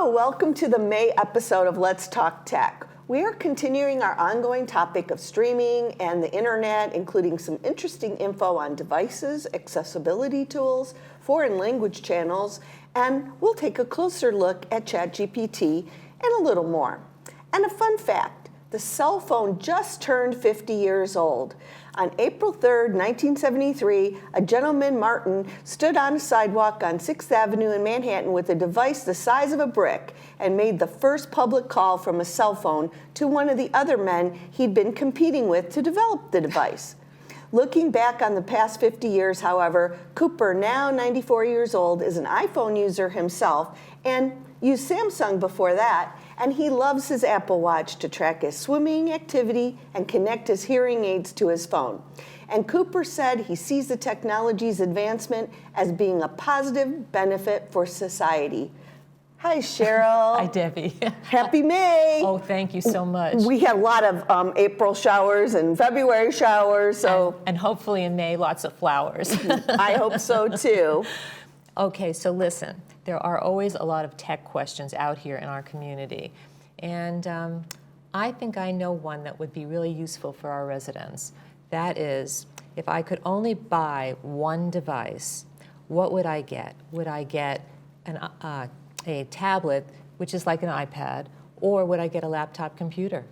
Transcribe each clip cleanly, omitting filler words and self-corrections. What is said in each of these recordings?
Hello, welcome to the May episode of Let's Talk Tech. We are continuing our ongoing topic of streaming and the internet, including some interesting info on devices, accessibility tools, foreign language channels, and we'll take a closer look at ChatGPT and a little more. And a fun fact, the cell phone just turned 50 years old. On April 3rd, 1973, a gentleman, Martin, stood on a sidewalk on 6th Avenue in Manhattan with a device the size of a brick and made the first public call from a cell phone to one of the other men he'd been competing with to develop the device. Looking back on the past 50 years, however, Cooper, now 94 years old, is an iPhone user himself and used Samsung before that, and he loves his Apple Watch to track his swimming activity and connect his hearing aids to his phone. And Cooper said he sees the technology's advancement as being a positive benefit for society. Hi, Cheryl. Hi, Debbie. Happy May. Oh, thank you so much. We had a lot of April showers and February showers, so. And hopefully in May, lots of flowers. I hope so, too. Okay, so listen, there are always a lot of tech questions out here in our community. And I think I know one that would be really useful for our residents. That is, if I could only buy one device, what would I get? Would I get a tablet, which is like an iPad, or would I get a laptop computer?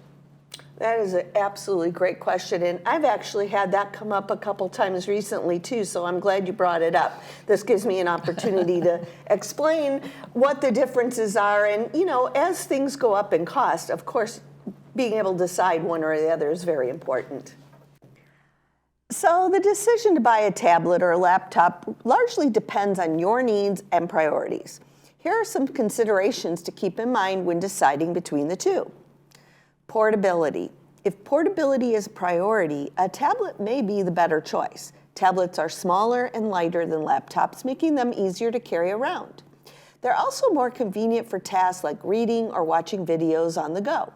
That is an absolutely great question, and I've actually had that come up a couple times recently too, so I'm glad you brought it up. This gives me an opportunity to explain what the differences are, and as things go up in cost, of course, being able to decide one or the other is very important. So the decision to buy a tablet or a laptop largely depends on your needs and priorities. Here are some considerations to keep in mind when deciding between the two. Portability. If portability is a priority, a tablet may be the better choice. Tablets are smaller and lighter than laptops, making them easier to carry around. They're also more convenient for tasks like reading or watching videos on the go.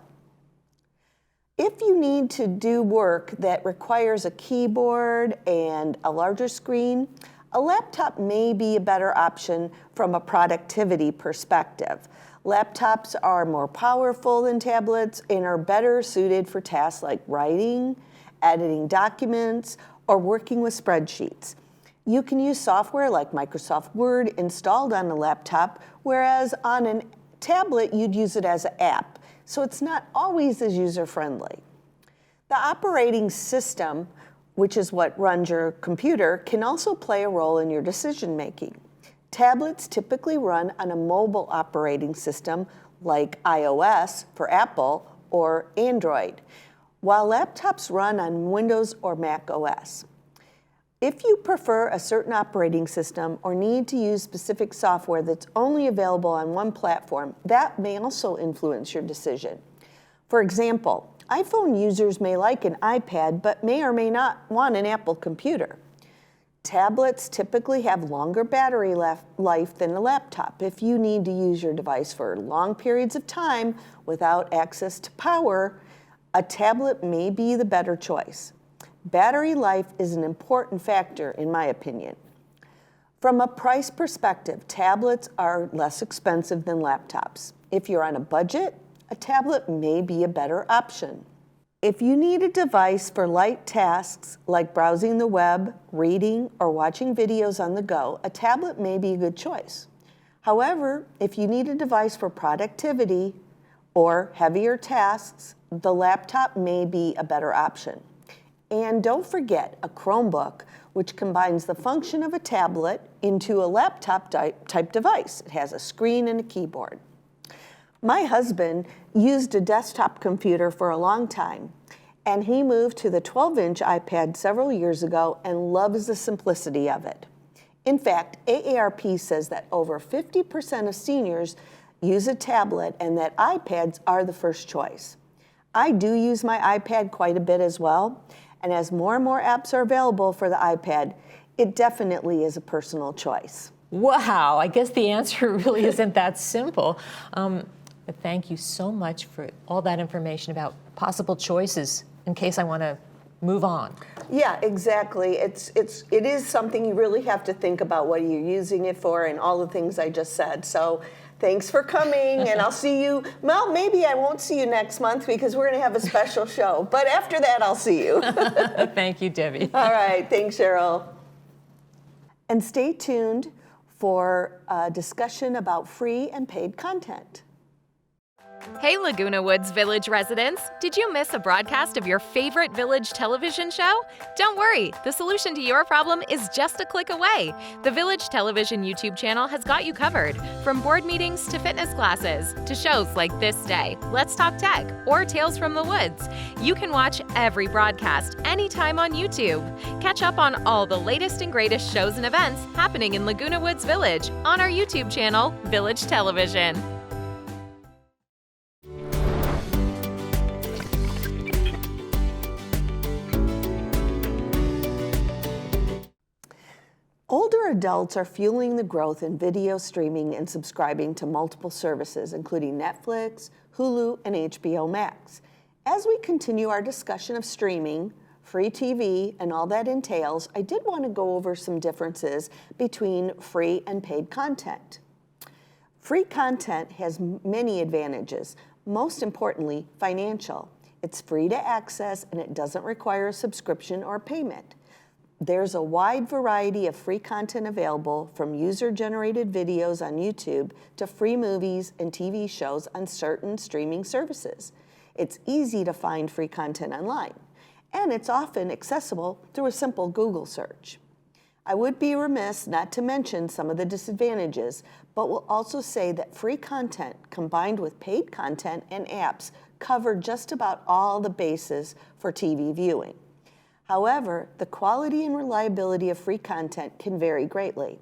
If you need to do work that requires a keyboard and a larger screen, a laptop may be a better option from a productivity perspective. Laptops are more powerful than tablets and are better suited for tasks like writing, editing documents, or working with spreadsheets. You can use software like Microsoft Word installed on a laptop, whereas on a tablet you'd use it as an app, so it's not always as user-friendly. The operating system, which is what runs your computer, can also play a role in your decision-making. Tablets typically run on a mobile operating system like iOS for Apple or Android, while laptops run on Windows or Mac OS. If you prefer a certain operating system or need to use specific software that's only available on one platform, that may also influence your decision. For example, iPhone users may like an iPad but may or may not want an Apple computer. Tablets typically have longer battery life than a laptop. If you need to use your device for long periods of time without access to power, a tablet may be the better choice. Battery life is an important factor, in my opinion. From a price perspective, tablets are less expensive than laptops. If you're on a budget, a tablet may be a better option. If you need a device for light tasks like browsing the web, reading, or watching videos on the go, a tablet may be a good choice. However, if you need a device for productivity or heavier tasks, the laptop may be a better option. And don't forget a Chromebook, which combines the function of a tablet into a laptop type device. It has a screen and a keyboard. My husband used a desktop computer for a long time, and he moved to the 12-inch iPad several years ago and loves the simplicity of it. In fact, AARP says that over 50% of seniors use a tablet and that iPads are the first choice. I do use my iPad quite a bit as well, and as more and more apps are available for the iPad, it definitely is a personal choice. Wow, I guess the answer really isn't that simple. But thank you so much for all that information about possible choices in case I want to move on. Yeah, exactly. It is something you really have to think about what you're using it for and all the things I just said. So thanks for coming, and I'll see you. Well, maybe I won't see you next month because we're going to have a special show. But after that, I'll see you. Thank you, Debbie. All right. Thanks, Cheryl. And stay tuned for a discussion about free and paid content. Hey, Laguna Woods Village residents! Did you miss a broadcast of your favorite village television show? Don't worry, the solution to your problem is just a click away. The Village Television YouTube channel has got you covered. From board meetings to fitness classes to shows like This Day, Let's Talk Tech, or Tales from the Woods. You can watch every broadcast anytime on YouTube. Catch up on all the latest and greatest shows and events happening in Laguna Woods Village on our YouTube channel, Village Television. Older adults are fueling the growth in video streaming and subscribing to multiple services, including Netflix, Hulu, and HBO Max. As we continue our discussion of streaming, free TV, and all that entails, I did want to go over some differences between free and paid content. Free content has many advantages, most importantly, financial. It's free to access and it doesn't require a subscription or payment. There's a wide variety of free content available, from user-generated videos on YouTube to free movies and TV shows on certain streaming services. It's easy to find free content online, and it's often accessible through a simple Google search. I would be remiss not to mention some of the disadvantages, but will also say that free content combined with paid content and apps cover just about all the bases for TV viewing. However, the quality and reliability of free content can vary greatly.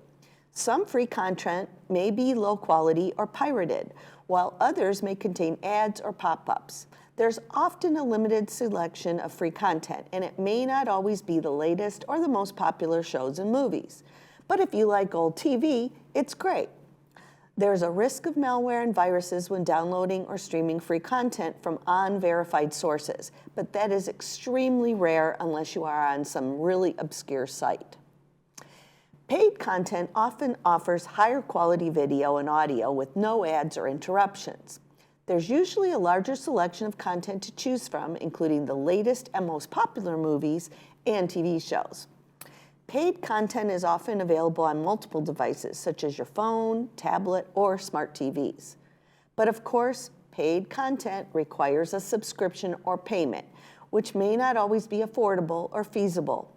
Some free content may be low quality or pirated, while others may contain ads or pop-ups. There's often a limited selection of free content, and it may not always be the latest or the most popular shows and movies. But if you like old TV, it's great. There's a risk of malware and viruses when downloading or streaming free content from unverified sources, but that is extremely rare unless you are on some really obscure site. Paid content often offers higher quality video and audio with no ads or interruptions. There's usually a larger selection of content to choose from, including the latest and most popular movies and TV shows. Paid content is often available on multiple devices, such as your phone, tablet, or smart TVs. But of course, paid content requires a subscription or payment, which may not always be affordable or feasible.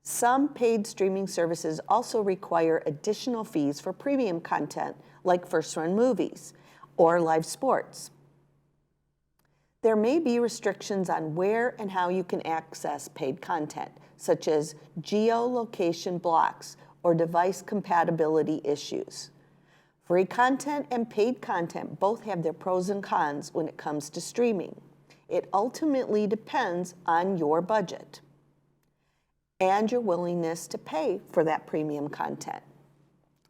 Some paid streaming services also require additional fees for premium content, like first-run movies or live sports. There may be restrictions on where and how you can access paid content, such as geolocation blocks or device compatibility issues. Free content and paid content both have their pros and cons when it comes to streaming. It ultimately depends on your budget and your willingness to pay for that premium content.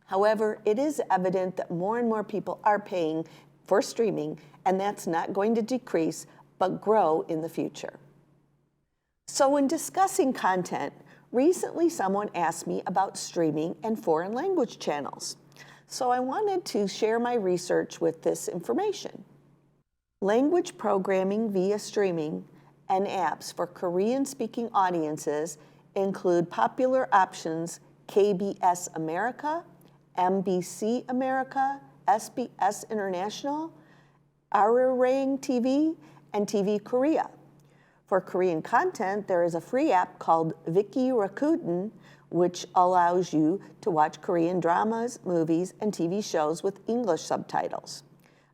However, it is evident that more and more people are paying for streaming, and that's not going to decrease but grow in the future. So when discussing content, recently someone asked me about streaming and foreign language channels. So I wanted to share my research with this information. Language programming via streaming and apps for Korean-speaking audiences include popular options KBS America, MBC America, SBS International, Arirang TV, and TV Korea. For Korean content, there is a free app called Viki Rakuten, which allows you to watch Korean dramas, movies, and TV shows with English subtitles.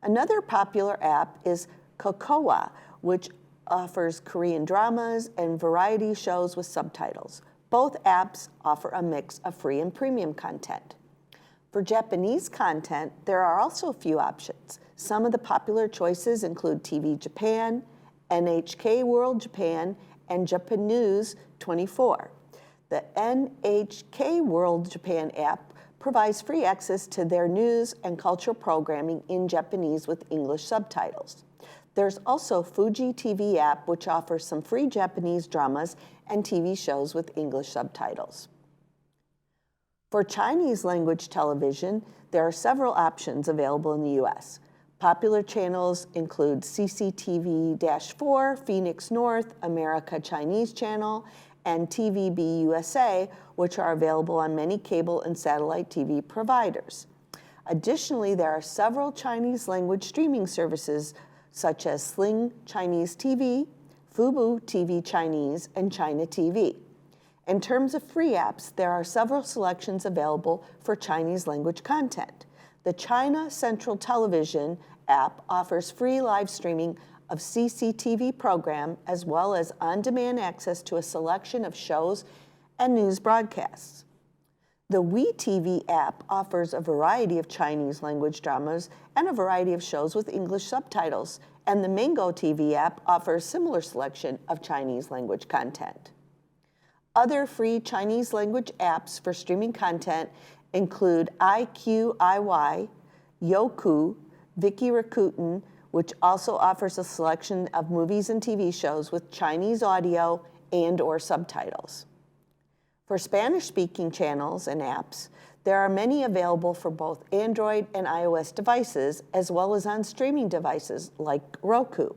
Another popular app is Kokowa, which offers Korean dramas and variety shows with subtitles. Both apps offer a mix of free and premium content. For Japanese content, there are also a few options. Some of the popular choices include TV Japan, NHK World Japan, and Japanews 24. The NHK World Japan app provides free access to their news and cultural programming in Japanese with English subtitles. There's also Fuji TV app, which offers some free Japanese dramas and TV shows with English subtitles. For Chinese language television, there are several options available in the U.S. Popular channels include CCTV-4, Phoenix North, America Chinese Channel, and TVB USA, which are available on many cable and satellite TV providers. Additionally, there are several Chinese language streaming services such as Sling Chinese TV, Fubo TV Chinese, and China TV. In terms of free apps, there are several selections available for Chinese language content. The China Central Television app offers free live streaming of CCTV program as well as on-demand access to a selection of shows and news broadcasts. The WeTV app offers a variety of Chinese language dramas and a variety of shows with English subtitles, and the Mango TV app offers similar selection of Chinese language content. Other free Chinese language apps for streaming content include IQIY, Youku, Viki Rakuten, which also offers a selection of movies and TV shows with Chinese audio and/or subtitles. For Spanish-speaking channels and apps, there are many available for both Android and iOS devices, as well as on streaming devices like Roku.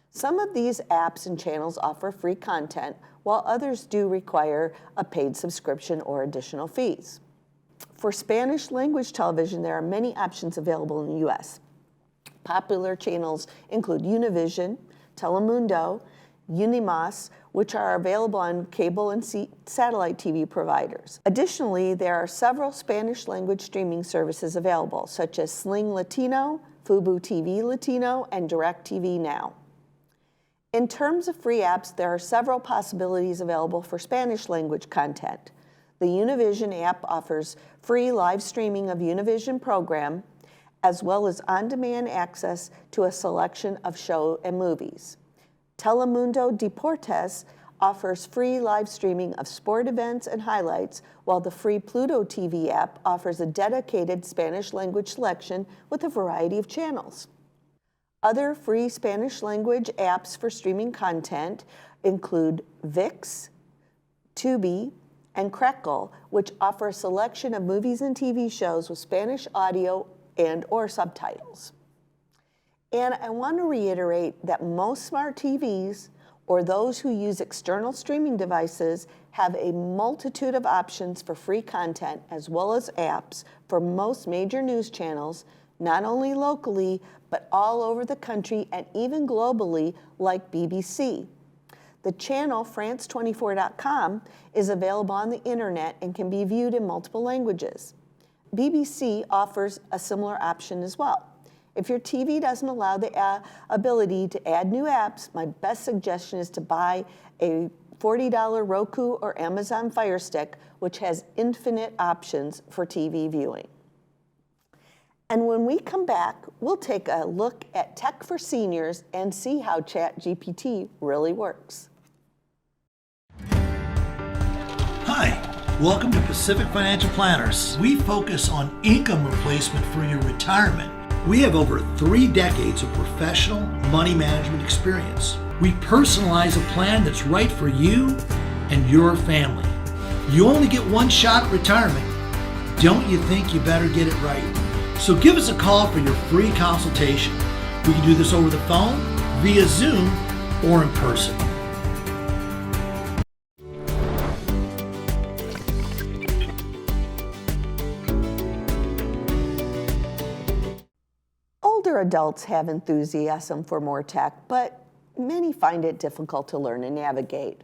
Some of these apps and channels offer free content, while others do require a paid subscription or additional fees. For Spanish language television, there are many options available in the U.S. Popular channels include Univision, Telemundo, Unimas, which are available on cable and satellite TV providers. Additionally, there are several Spanish language streaming services available, such as Sling Latino, Fubo TV Latino, and DirecTV Now. In terms of free apps, there are several possibilities available for Spanish language content. The Univision app offers free live streaming of Univision program, as well as on-demand access to a selection of shows and movies. Telemundo Deportes offers free live streaming of sport events and highlights, while the free Pluto TV app offers a dedicated Spanish language selection with a variety of channels. Other free Spanish language apps for streaming content include ViX, Tubi, and Crackle, which offer a selection of movies and TV shows with Spanish audio and/or subtitles. And I want to reiterate that most smart TVs or those who use external streaming devices have a multitude of options for free content as well as apps for most major news channels, not only locally, but all over the country and even globally, like BBC. The channel France24.com is available on the internet and can be viewed in multiple languages. BBC offers a similar option as well. If your TV doesn't allow the ability to add new apps, my best suggestion is to buy a $40 Roku or Amazon Fire Stick, which has infinite options for TV viewing. And when we come back, we'll take a look at tech for seniors and see how ChatGPT really works. Hi, welcome to Pacific Financial Planners. We focus on income replacement for your retirement. We have over 3 decades of professional money management experience. We personalize a plan that's right for you and your family. You only get one shot at retirement. Don't you think you better get it right? So give us a call for your free consultation. We can do this over the phone, via Zoom, or in person. Older adults have enthusiasm for more tech, but many find it difficult to learn and navigate.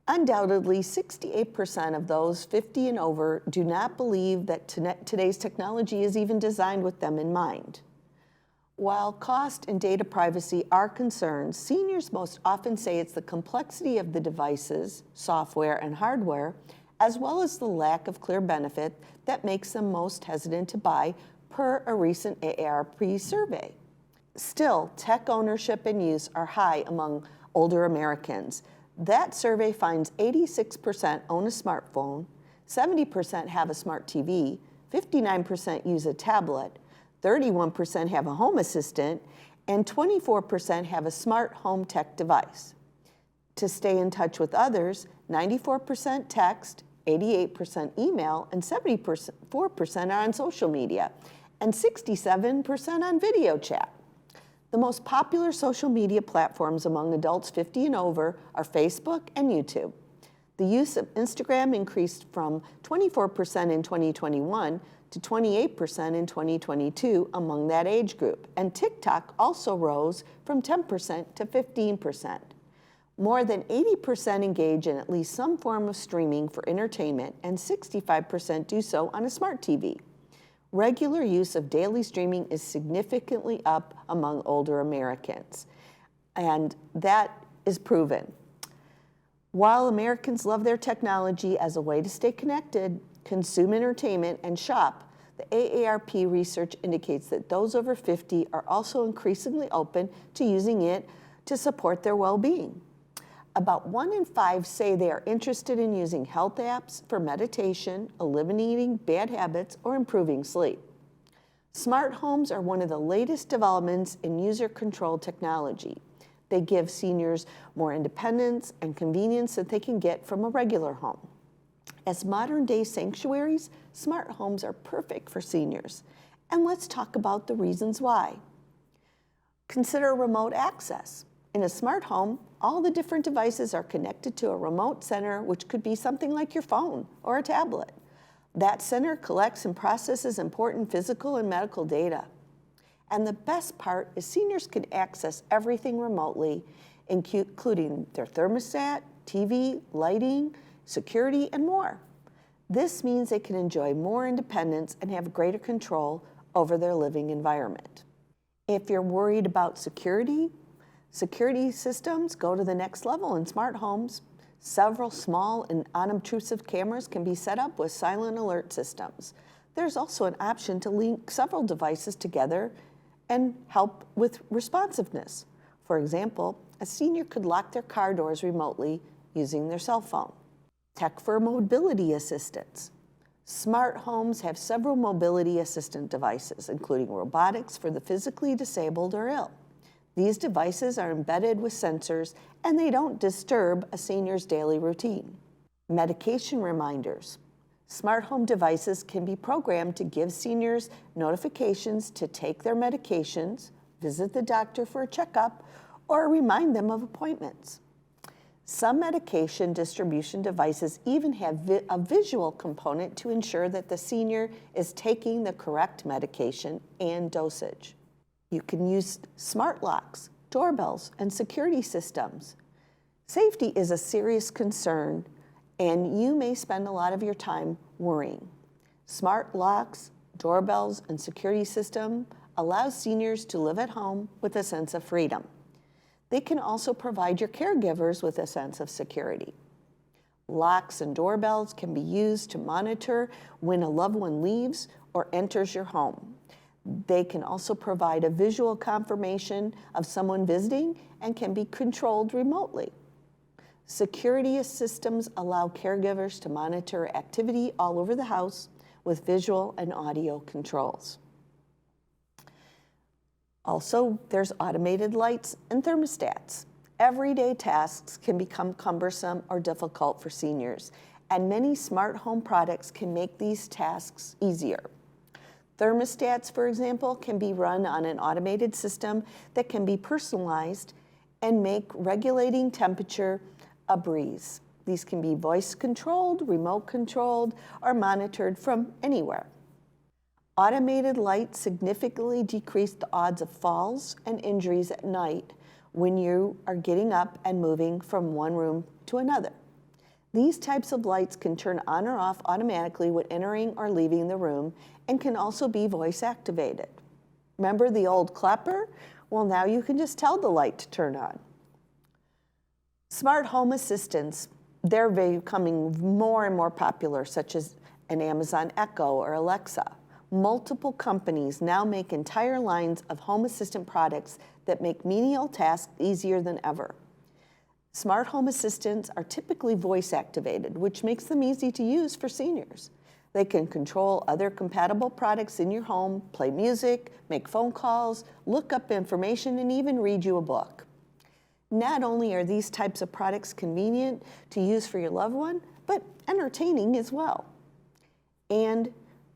Undoubtedly, 68% of those 50 and over do not believe that today's technology is even designed with them in mind. While cost and data privacy are concerns, seniors most often say it's the complexity of the devices, software, and hardware, as well as the lack of clear benefit that makes them most hesitant to buy, per a recent AARP survey. Still, tech ownership and use are high among older Americans. That survey finds 86% own a smartphone, 70% have a smart TV, 59% use a tablet, 31% have a home assistant, and 24% have a smart home tech device. to stay in touch with others, 94% text, 88% email, and 74% are on social media, and 67% on video chat. The most popular social media platforms among adults 50 and over are Facebook and YouTube. The use of Instagram increased from 24% in 2021 to 28% in 2022 among that age group, and TikTok also rose from 10% to 15%. More than 80% engage in at least some form of streaming for entertainment, and 65% do so on a smart TV. Regular use of daily streaming is significantly up among older Americans, and that is proven. While Americans love their technology as a way to stay connected, consume entertainment, and shop, the AARP research indicates that those over 50 are also increasingly open to using it to support their well-being. About 1 in 5 say they are interested in using health apps for meditation, eliminating bad habits, or improving sleep. Smart homes are one of the latest developments in user-controlled technology. They give seniors more independence and convenience that they can get from a regular home. As modern-day sanctuaries, smart homes are perfect for seniors. And let's talk about the reasons why. Consider remote access. In a smart home, all the different devices are connected to a remote center, which could be something like your phone or a tablet. That center collects and processes important physical and medical data. And the best part is seniors can access everything remotely, including their thermostat, TV, lighting, security, and more. This means they can enjoy more independence and have greater control over their living environment. If you're worried about security systems go to the next level in smart homes. Several small and unobtrusive cameras can be set up with silent alert systems. There's also an option to link several devices together and help with responsiveness. For example, a senior could lock their car doors remotely using their cell phone. Tech for mobility assistance. Smart homes have several mobility assistant devices, including robotics for the physically disabled or ill. These devices are embedded with sensors, and they don't disturb a senior's daily routine. Medication reminders. Smart home devices can be programmed to give seniors notifications to take their medications, visit the doctor for a checkup, or remind them of appointments. Some medication distribution devices even have a visual component to ensure that the senior is taking the correct medication and dosage. You can use smart locks, doorbells, and security systems. Safety is a serious concern, and you may spend a lot of your time worrying. Smart locks, doorbells, and security system allow seniors to live at home with a sense of freedom. They can also provide your caregivers with a sense of security. Locks and doorbells can be used to monitor when a loved one leaves or enters your home. They can also provide a visual confirmation of someone visiting and can be controlled remotely. Security systems allow caregivers to monitor activity all over the house with visual and audio controls. Also, there's automated lights and thermostats. Everyday tasks can become cumbersome or difficult for seniors, and many smart home products can make these tasks easier. Thermostats, for example, can be run on an automated system that can be personalized and make regulating temperature a breeze. These can be voice controlled, remote controlled, or monitored from anywhere. Automated lights significantly decrease the odds of falls and injuries at night when you are getting up and moving from one room to another. These types of lights can turn on or off automatically when entering or leaving the room and can also be voice activated. Remember the old clapper? Well, now you can just tell the light to turn on. Smart home assistants, they're becoming more and more popular, such as an Amazon Echo or Alexa. Multiple companies now make entire lines of home assistant products that make menial tasks easier than ever. Smart home assistants are typically voice activated, which makes them easy to use for seniors. They can control other compatible products in your home, play music, make phone calls, look up information, and even read you a book. Not only are these types of products convenient to use for your loved one, but entertaining as well. And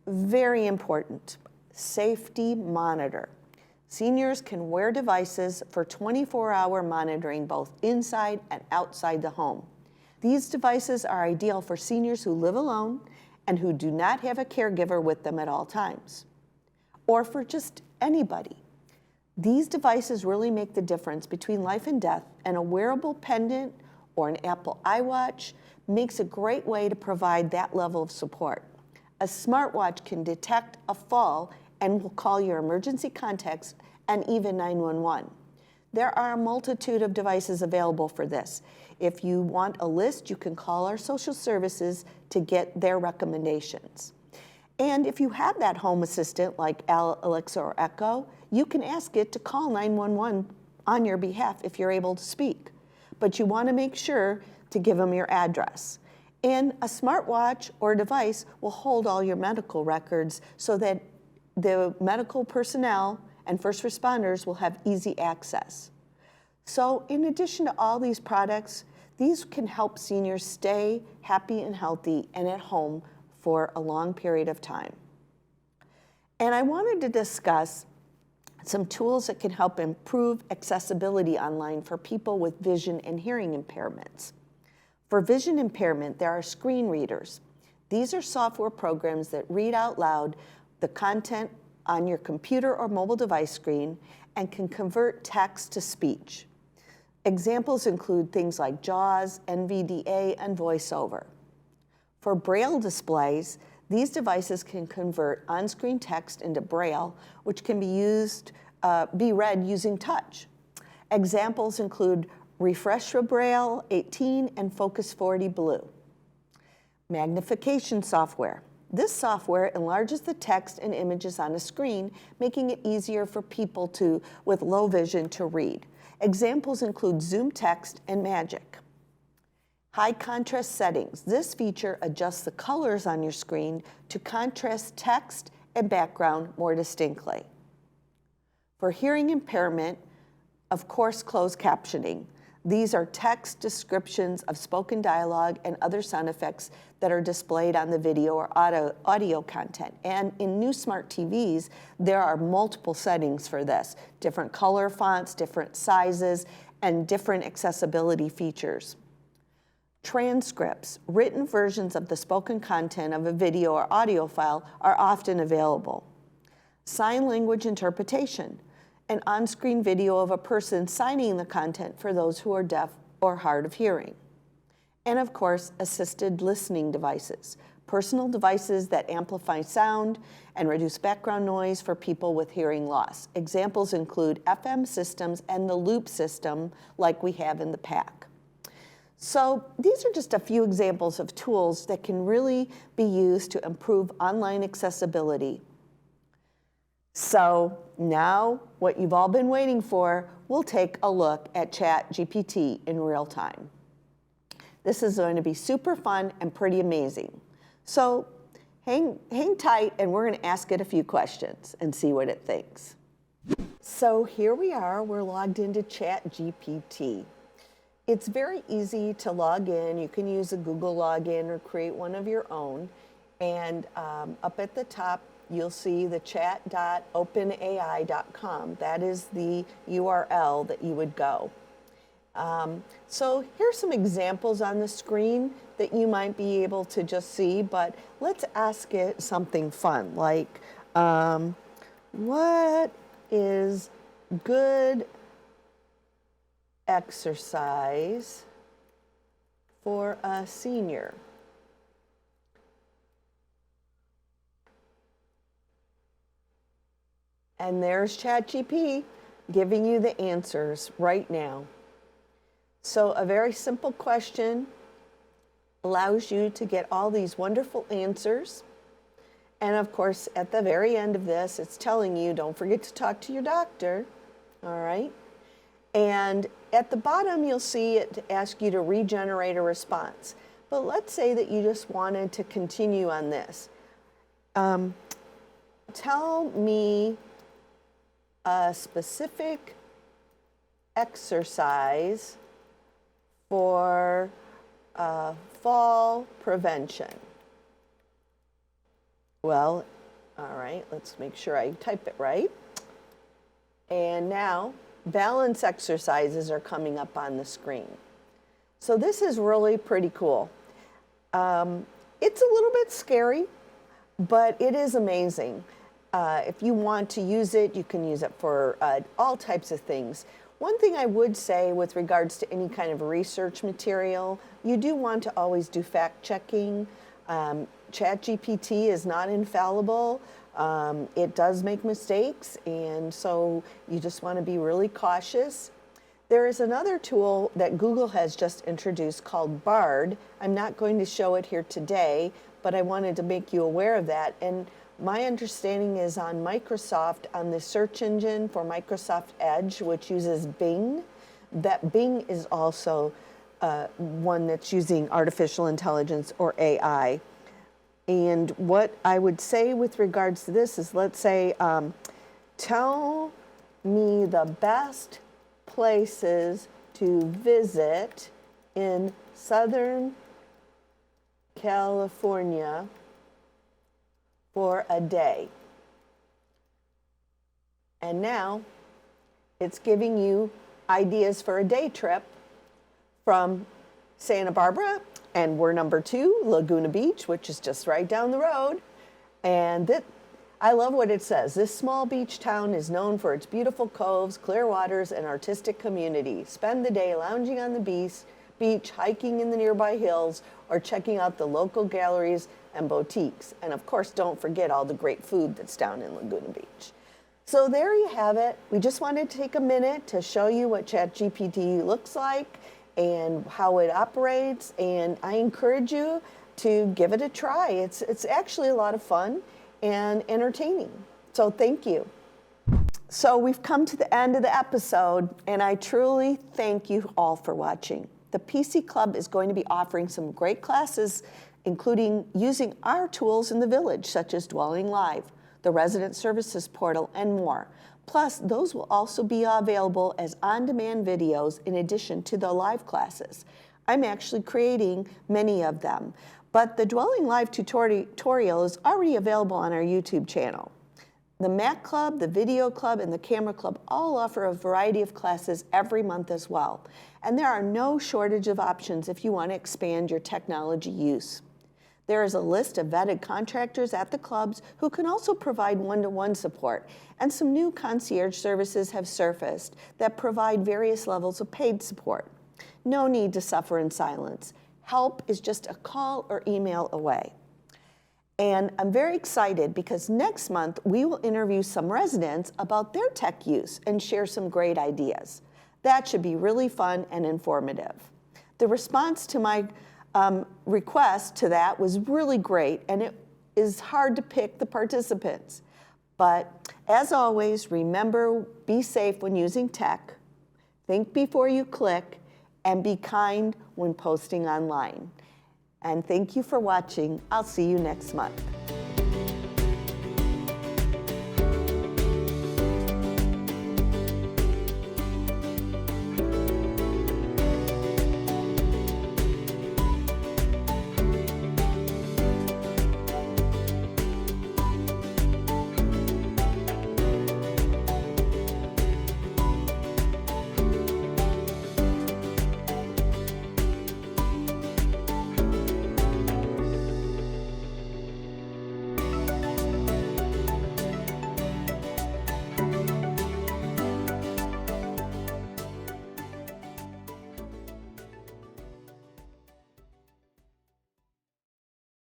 very important, safety monitor. Seniors can wear devices for 24-hour monitoring both inside and outside the home. These devices are ideal for seniors who live alone and who do not have a caregiver with them at all times, or for just anybody. These devices really make the difference between life and death, and a wearable pendant or an Apple iWatch makes a great way to provide that level of support. A smartwatch can detect a fall and will call your emergency contacts and even 911. There are a multitude of devices available for this. If you want a list, you can call our social services to get their recommendations. And if you have that home assistant like Alexa or Echo, you can ask it to call 911 on your behalf if you're able to speak. But you want to make sure to give them your address. And a smartwatch or device will hold all your medical records so that the medical personnel and first responders will have easy access. So in addition to all these products, these can help seniors stay happy and healthy and at home for a long period of time. And I wanted to discuss some tools that can help improve accessibility online for people with vision and hearing impairments. For vision impairment, there are screen readers. These are software programs that read out loud the content on your computer or mobile device screen and can convert text to speech. Examples include things like JAWS, NVDA, and VoiceOver. For Braille displays, these devices can convert on-screen text into Braille, which can be read using touch. Examples include Refresh Braille 18 and Focus 40 Blue. Magnification software. This software enlarges the text and images on a screen, making it easier for people with low vision to read. Examples include Zoom Text and Magic. High contrast settings. This feature adjusts the colors on your screen to contrast text and background more distinctly. For hearing impairment, of course, closed captioning. These are text descriptions of spoken dialogue and other sound effects that are displayed on the video or audio content. And in new smart TVs, there are multiple settings for this, different color fonts, different sizes, and different accessibility features. Transcripts, written versions of the spoken content of a video or audio file are often available. Sign language interpretation, an on-screen video of a person signing the content for those who are deaf or hard of hearing. And of course, assisted listening devices, personal devices that amplify sound and reduce background noise for people with hearing loss. Examples include FM systems and the loop system like we have in the pack. So these are just a few examples of tools that can really be used to improve online accessibility. So now, what you've all been waiting for, we'll take a look at ChatGPT in real time. This is going to be super fun and pretty amazing. So hang tight, and we're going to ask it a few questions and see what it thinks. So here we are, we're logged into ChatGPT. It's very easy to log in. You can use a Google login or create one of your own. And up at the top, you'll see the chat.openai.com. That is the URL that you would go. So here's some examples on the screen that you might be able to just see, but let's ask it something fun, like what is good exercise for a senior? And there's ChatGPT giving you the answers right now. So a very simple question allows you to get all these wonderful answers. And of course, at the very end of this, it's telling you, don't forget to talk to your doctor, all right? And at the bottom, you'll see it ask you to regenerate a response. But let's say that you just wanted to continue on this. Tell me a specific exercise for fall prevention. Well, all right, let's make sure I type it right. And now balance exercises are coming up on the screen. So this is really pretty cool. It's a little bit scary, but it is amazing. If you want to use it, you can use it for all types of things. One thing I would say with regards to any kind of research material, you do want to always do fact checking. ChatGPT is not infallible. It does make mistakes, and so you just want to be really cautious. There is another tool that Google has just introduced called Bard. I'm not going to show it here today, but I wanted to make you aware of that. And my understanding is on Microsoft, on the search engine for Microsoft Edge, which uses Bing, that Bing is also one that's using artificial intelligence or AI. And what I would say with regards to this is, let's say, tell me the best places to visit in Southern California for a day. And now it's giving you ideas for a day trip from Santa Barbara, and we're number 2, Laguna Beach, which is just right down the road. And I love what it says. This small beach town is known for its beautiful coves, clear waters, and artistic community. Spend the day lounging on the beach, hiking in the nearby hills, or checking out the local galleries and boutiques. And of course, don't forget all the great food that's down in Laguna Beach. So there you have it. We just wanted to take a minute to show you what ChatGPT looks like and how it operates, and I encourage you to give it a try. It's actually a lot of fun and entertaining. So thank you. So we've come to the end of the episode, and I truly thank you all for watching. The PC Club is going to be offering some great classes, including using our tools in the village, such as Dwelling Live, the Resident Services Portal, and more. Plus, those will also be available as on-demand videos in addition to the live classes. I'm actually creating many of them, but the Dwelling Live tutorial is already available on our YouTube channel. The Mac Club, the Video Club, and the Camera Club all offer a variety of classes every month as well. And there are no shortage of options if you want to expand your technology use. There is a list of vetted contractors at the clubs who can also provide one-to-one support, and some new concierge services have surfaced that provide various levels of paid support. No need to suffer in silence. Help is just a call or email away. And I'm very excited because next month we will interview some residents about their tech use and share some great ideas. That should be really fun and informative. The response to my request to that was really great, and it is hard to pick the participants. But as always, remember, be safe when using tech, think before you click, and be kind when posting online. And thank you for watching. I'll see you next month.